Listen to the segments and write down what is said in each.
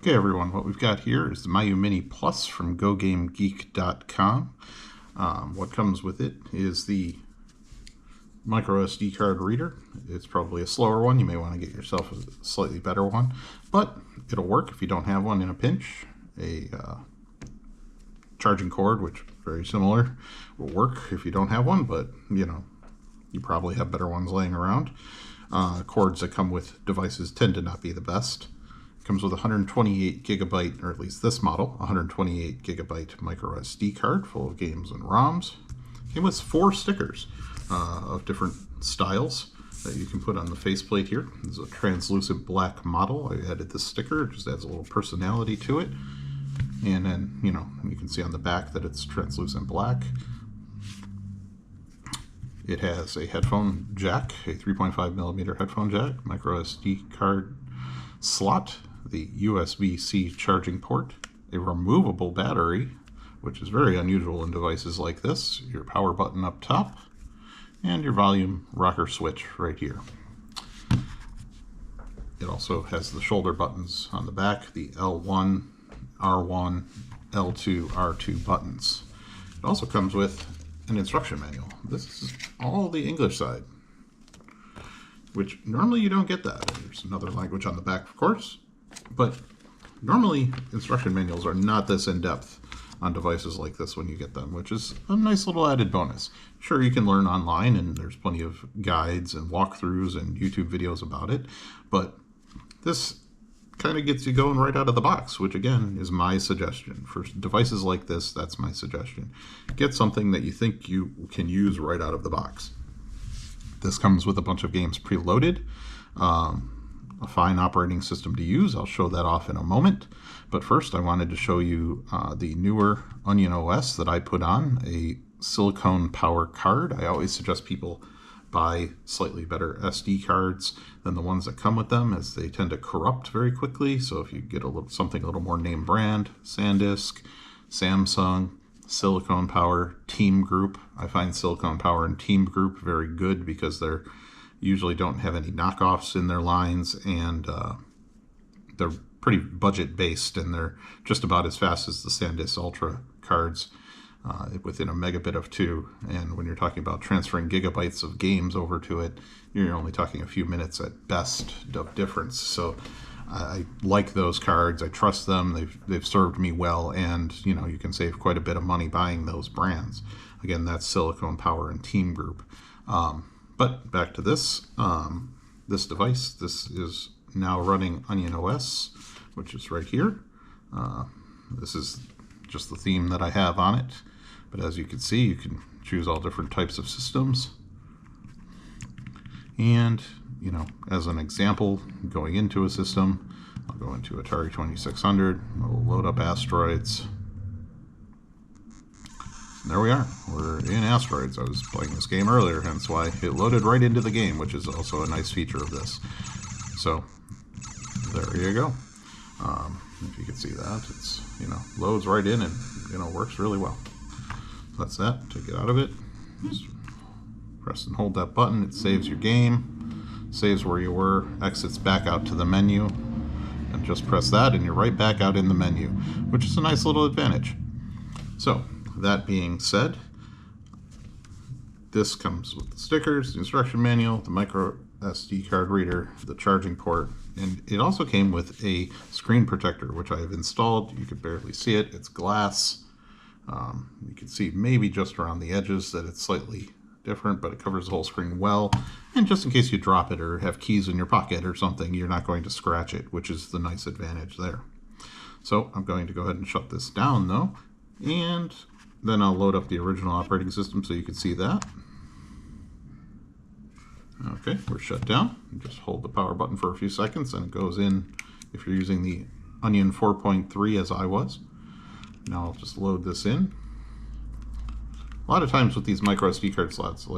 Okay, everyone, what we've got here is the Myoo Mini Plus from GoGameGeek.com. What comes with it is the micro SD card reader. It's probably a slower one. You may want to get yourself a slightly better one, but it'll work if you don't have one in a pinch. A charging cord, which very similar, will work if you don't have one, but you probably have better ones laying around. Cords that come with devices tend to not be the best. It comes with a 128 gigabyte, or at least this model, 128 gigabyte micro SD card full of games and ROMs. Came with 4 stickers of different styles that you can put on the faceplate here. This is a translucent black model. I added this sticker, it just adds a little personality to it. And then, you can see on the back that it's translucent black. It has a headphone jack, a 3.5 millimeter headphone jack, micro SD card slot, the USB-C charging port, a removable battery, which is very unusual in devices like this, your power button up top, and your volume rocker switch right here. It also has the shoulder buttons on the back, the L1, R1, L2, R2 buttons. It also comes with an instruction manual. This is all the English side, which normally you don't get that. There's another language on the back, of course, but normally instruction manuals are not this in-depth on devices like this when you get them, which is a nice little added bonus. Sure, you can learn online, and there's plenty of guides and walkthroughs and YouTube videos about it, but this kind of gets you going right out of the box, which again is my suggestion. For devices like this, that's my suggestion. Get something that you think you can use right out of the box. This comes with a bunch of games preloaded, a fine operating system to use. I'll show that off in a moment. But first, I wanted to show you the newer Onion OS that I put on, a silicone power card. I always suggest people buy slightly better SD cards than the ones that come with them, as they tend to corrupt very quickly. So if you get something a little more name brand, SanDisk, Samsung, Silicone Power, Team Group. I find Silicone Power and Team Group very good because they're usually don't have any knockoffs in their lines, and they're pretty budget based, and they're just about as fast as the SanDisk Ultra cards, within a megabit of 2. And when you're talking about transferring gigabytes of games over to it, you're only talking a few minutes at best of difference. So I like those cards. I trust them. They've served me well, and you can save quite a bit of money buying those brands. Again, that's Silicone Power and Team Group. But back to this this device. This is now running Onion OS, which is right here. This is just the theme that I have on it. But as you can see, you can choose all different types of systems. And as an example, going into a system, I'll go into Atari 2600, we'll load up Asteroids. And there we are, we're in Asteroids. I was playing this game earlier, hence why it loaded right into the game, which is also a nice feature of this. So, there you go. If you can see that, it's, loads right in and, works really well. That's that. To get out of it, just press and hold that button. It saves your game, saves where you were, exits back out to the menu, and just press that and you're right back out in the menu, which is a nice little advantage. So, that being said, this comes with the stickers, the instruction manual, the micro SD card reader, the charging port, and it also came with a screen protector, which I have installed. You can barely see it. It's glass. You can see maybe just around the edges that it's slightly different, but it covers the whole screen well. And just in case you drop it or have keys in your pocket or something, you're not going to scratch it, which is the nice advantage there. So I'm going to go ahead and shut this down though, and then I'll load up the original operating system so you can see that. Okay, we're shut down. Just hold the power button for a few seconds and it goes in if you're using the Onion 4.3 as I was. Now I'll just load this in. A lot of times with these micro SD card slots,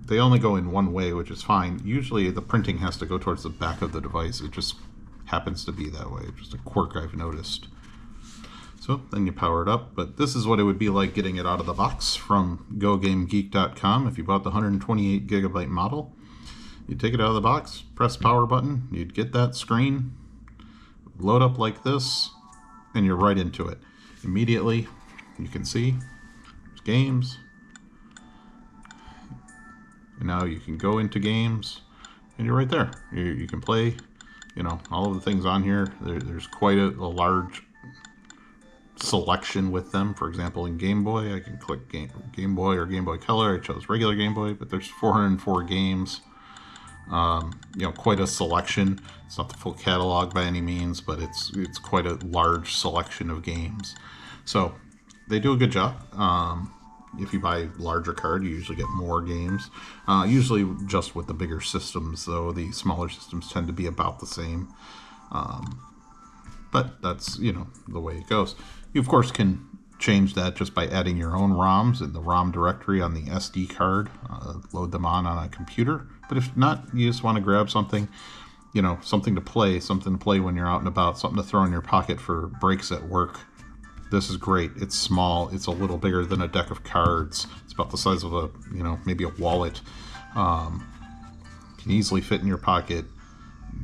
they only go in one way, which is fine. Usually the printing has to go towards the back of the device. It just happens to be that way. Just a quirk I've noticed. So then you power it up, but this is what it would be like getting it out of the box from GoGameGeek.com. If you bought the 128 gigabyte model, you'd take it out of the box, press power button, you'd get that screen, load up like this, and you're right into it. Immediately, you can see games. And now you can go into games, and you're right there. You can play, all of the things on here. There's quite a large selection with them. For example, in Game Boy, I can click Game Boy or Game Boy Color. I chose regular Game Boy, but there's 404 games. Quite a selection. It's not the full catalog by any means, but it's quite a large selection of games. So they do a good job. If you buy a larger card, you usually get more games. Usually just with the bigger systems, though. The smaller systems tend to be about the same. But that's, the way it goes. You, of course, can change that just by adding your own ROMs in the ROM directory on the SD card. Load them on a computer. But if not, you just want to grab something, something to play when you're out and about, something to throw in your pocket for breaks at work. This is great. It's small. It's a little bigger than a deck of cards. It's about the size of a, maybe a wallet. Can easily fit in your pocket.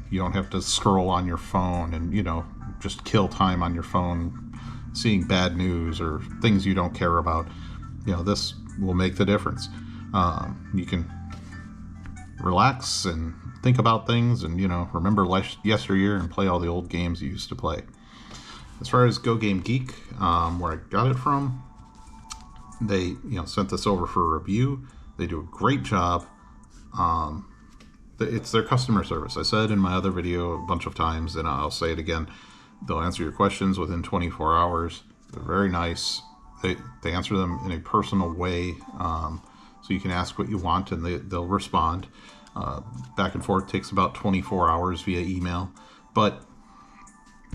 You don't have to scroll on your phone and, just kill time on your phone, seeing bad news or things you don't care about. This will make the difference. You can relax and think about things and, remember yesteryear and play all the old games you used to play. As far as Go Game Geek, where I got it from, they sent this over for a review. They do a great job. It's their customer service. I said in my other video a bunch of times, and I'll say it again. They'll answer your questions within 24 hours. They're very nice. They answer them in a personal way, so you can ask what you want, and they'll respond. Back and forth takes about 24 hours via email, but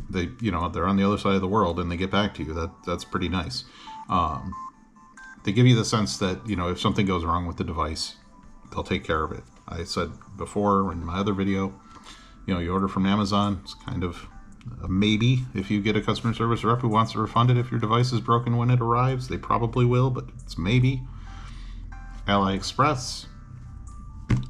they're on the other side of the world and they get back to you. That's pretty nice. They give you the sense that, if something goes wrong with the device, they'll take care of it. I said before in my other video, you order from Amazon, it's kind of a maybe if you get a customer service rep who wants to refund it if your device is broken when it arrives. They probably will, but it's maybe. AliExpress,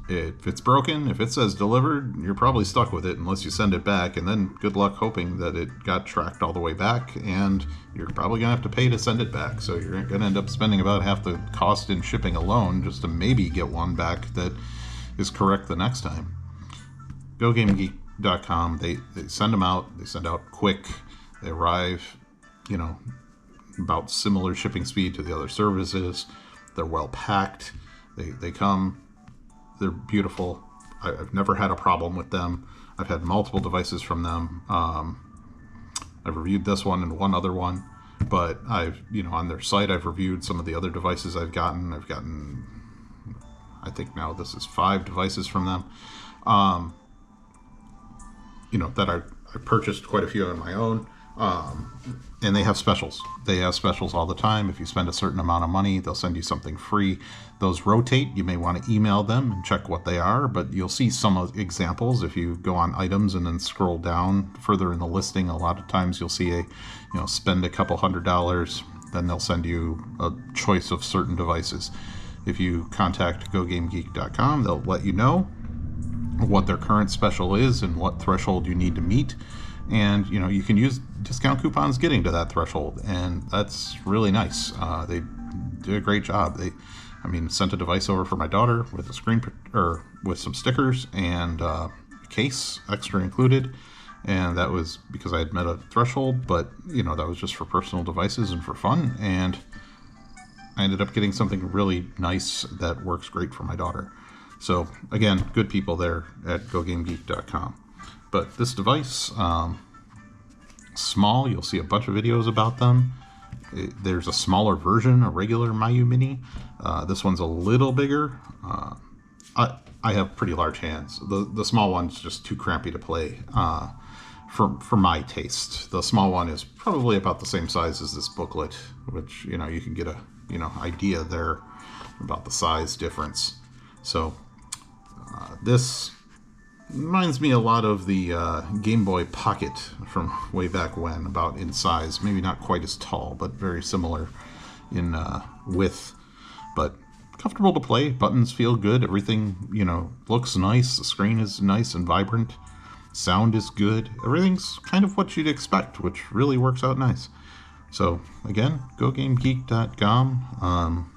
if it's broken, if it says delivered, you're probably stuck with it unless you send it back, and then good luck hoping that it got tracked all the way back, and you're probably going to have to pay to send it back. So you're going to end up spending about half the cost in shipping alone just to maybe get one back that is correct the next time. GoGameGeek.com, they send them out. They send out quick. They arrive, about similar shipping speed to the other services. They're well packed. They come. They're beautiful. I've never had a problem with them. I've had multiple devices from them. I've reviewed this one and one other one, but I've, on their site, I've reviewed some of the other devices I've gotten. I think now this is 5 devices from them. That I purchased quite a few on my own. And they have specials. They have specials all the time. If you spend a certain amount of money, they'll send you something free. Those rotate. You may want to email them and check what they are, but you'll see some examples if you go on items and then scroll down further in the listing. A lot of times you'll see spend a couple $100, then they'll send you a choice of certain devices. If you contact GoGameGeek.com, they'll let you know what their current special is and what threshold you need to meet. And, you can use discount coupons getting to that threshold. And that's really nice. They do a great job. Sent a device over for my daughter with with some stickers and a case extra included. And that was because I had met a threshold, but, that was just for personal devices and for fun. And I ended up getting something really nice that works great for my daughter. So, again, good people there at GoGameGeek.com. But this device, small, you'll see a bunch of videos about them. There's a smaller version, a regular Myoo Mini. This one's a little bigger. I have pretty large hands. The small one's just too crampy to play for my taste. The small one is probably about the same size as this booklet, which, you can get a, idea there about the size difference. So this reminds me a lot of the Game Boy Pocket from way back when, about in size. Maybe not quite as tall, but very similar in width. But comfortable to play. Buttons feel good. Everything, looks nice. The screen is nice and vibrant. Sound is good. Everything's kind of what you'd expect, which really works out nice. So again, GoGameGeek.com.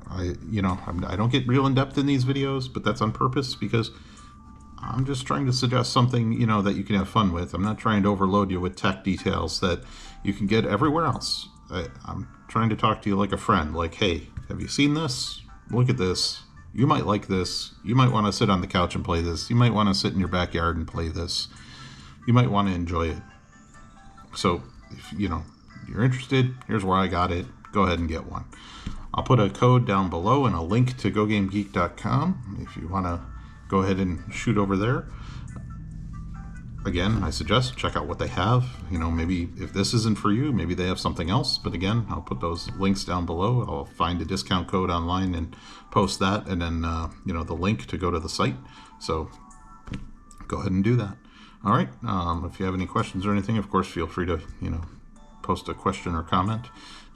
I don't get real in depth in these videos, but that's on purpose because I'm just trying to suggest something, that you can have fun with. I'm not trying to overload you with tech details that you can get everywhere else. I'm trying to talk to you like a friend. Like, hey, have you seen this? Look at this. You might like this. You might want to sit on the couch and play this. You might want to sit in your backyard and play this. You might want to enjoy it. So, if you're interested, here's where I got it. Go ahead and get one. I'll put a code down below and a link to GoGameGeek.com if you want to go ahead and shoot over there. Again, I suggest check out what they have. Maybe if this isn't for you, maybe they have something else. But again, I'll put those links down below. I'll find a discount code online and post that, and then the link to go to the site. So go ahead and do that. All right. If you have any questions or anything, of course, feel free to post a question or comment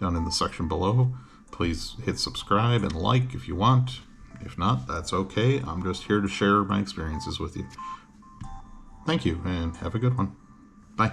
down in the section below. Please hit subscribe and like if you want. If not, that's okay. I'm just here to share my experiences with you. Thank you, and have a good one. Bye.